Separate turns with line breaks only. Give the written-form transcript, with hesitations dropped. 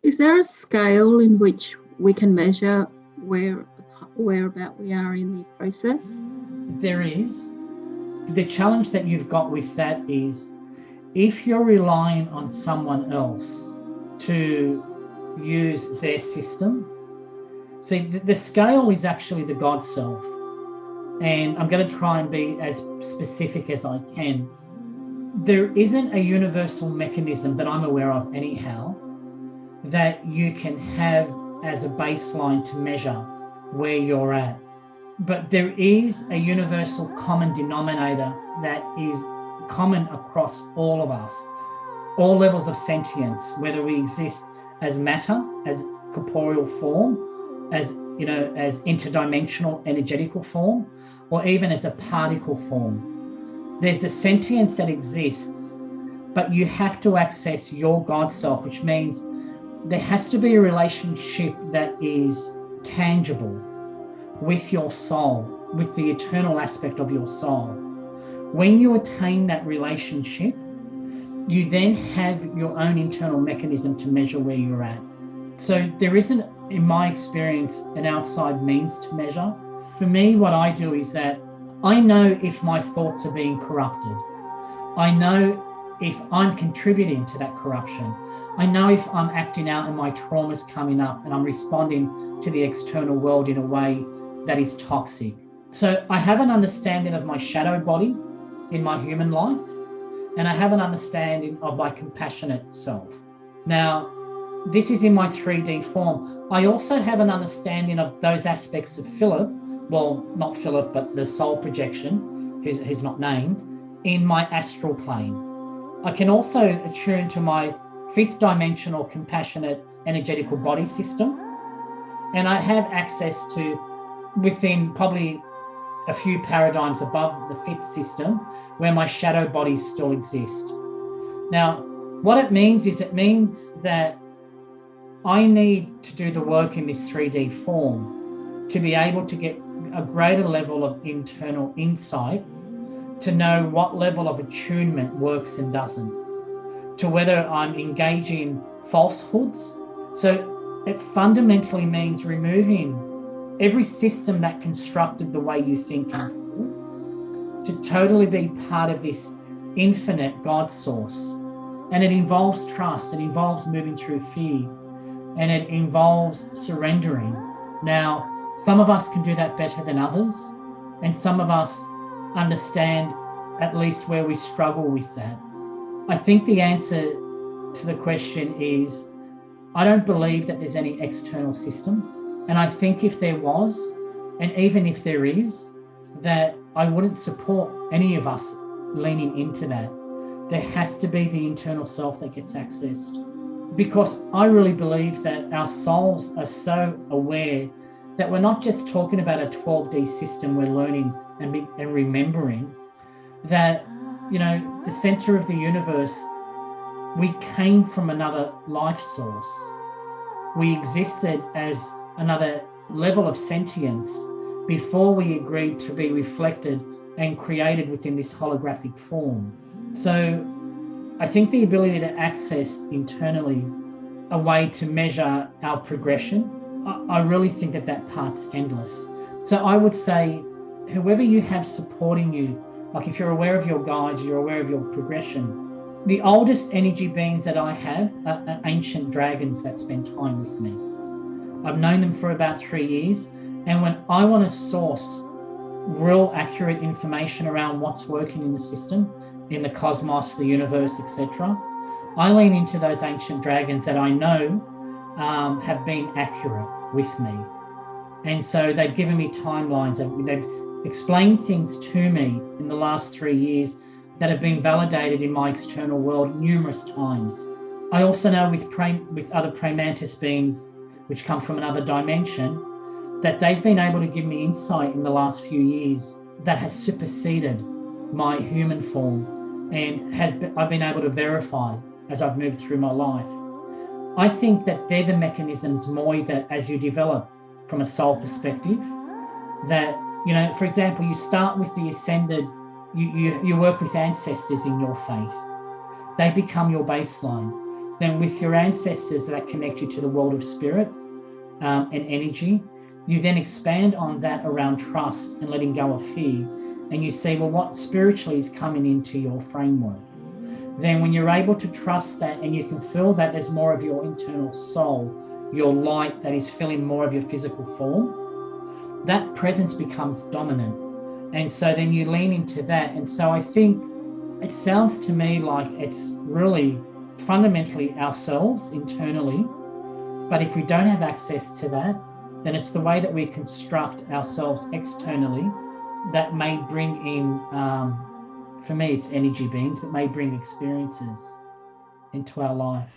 Is there a scale in which we can measure whereabout we are in the process?
There is. The challenge that you've got with that is if you're relying on someone else to use their system, see, the scale is actually the God self. And I'm going to try and be as specific as I can. There isn't a universal mechanism that I'm aware of anyhow that you can have as a baseline to measure where you're at. But there is a universal common denominator that is common across all of us, all levels of sentience, whether we exist as matter, as corporeal form, as interdimensional energetical form, or even as a particle form. There's a sentience that exists, but you have to access your God self, which means there has to be a relationship that is tangible with your soul, with the eternal aspect of your soul. When you attain that relationship, you then have your own internal mechanism to measure where you're at. So there isn't, in my experience, an outside means to measure. For me, what I do is that I know if my thoughts are being corrupted. I know if I'm contributing to that corruption. I know if I'm acting out and my trauma's coming up and I'm responding to the external world in a way that is toxic. So I have an understanding of my shadow body in my human life, and I have an understanding of my compassionate self. Now, this is in my 3D form. I also have an understanding of those aspects of Phillip, well, not Phillip, but the soul projection, who's not named, in my astral plane. I can also attune to my 5th dimensional compassionate energetical body system, and I have access to, within probably a few paradigms above the 5th system, where my shadow bodies still exist. Now, what it means is that I need to do the work in this 3D form to be able to get a greater level of internal insight, to know what level of attunement works and doesn't, to whether I'm engaging falsehoods. So it fundamentally means removing every system that constructed the way you think and feel, to totally be part of this infinite God source. And it involves trust, it involves moving through fear, and it involves surrendering. Now, some of us can do that better than others, and some of us understand at least where we struggle with that. I think the answer to the question is, I don't believe that there's any external system. And I think if there was, and even if there is, that I wouldn't support any of us leaning into that. There has to be the internal self that gets accessed. Because I really believe that our souls are so aware that we're not just talking about a 12D system we're learning and remembering, that, the center of the universe, we came from another life source. We existed as another level of sentience before we agreed to be reflected and created within this holographic form. So I think the ability to access internally a way to measure our progression, I really think that part's endless. So I would say, whoever you have supporting you, like if you're aware of your guides, you're aware of your progression. The oldest energy beings that I have are ancient dragons that spend time with me. I've known them for about 3 years. And when I want to source real accurate information around what's working in the system, in the cosmos, the universe, etc., I lean into those ancient dragons that I know have been accurate with me. And so they've given me timelines. They've explained things to me in the last 3 years that have been validated in my external world numerous times. I also know with other praymantis beings, which come from another dimension, that they've been able to give me insight in the last few years that has superseded my human form, and I've been able to verify as I've moved through my life. I think that they're the mechanisms, Moy, that as you develop from a soul perspective, that, for example, you start with the ascended, you work with ancestors in your faith. They become your baseline. then with your ancestors that connect you to the world of spirit and energy, you then expand on that around trust and letting go of fear. And you see, well, what spiritually is coming into your framework. Then when you're able to trust that and you can feel that there's more of your internal soul, your light that is filling more of your physical form, that presence becomes dominant. And so then you lean into that. And so I think it sounds to me like it's really fundamentally ourselves internally. But if we don't have access to that, then it's the way that we construct ourselves externally that may bring in, for me, it's energy beings, but may bring experiences into our life.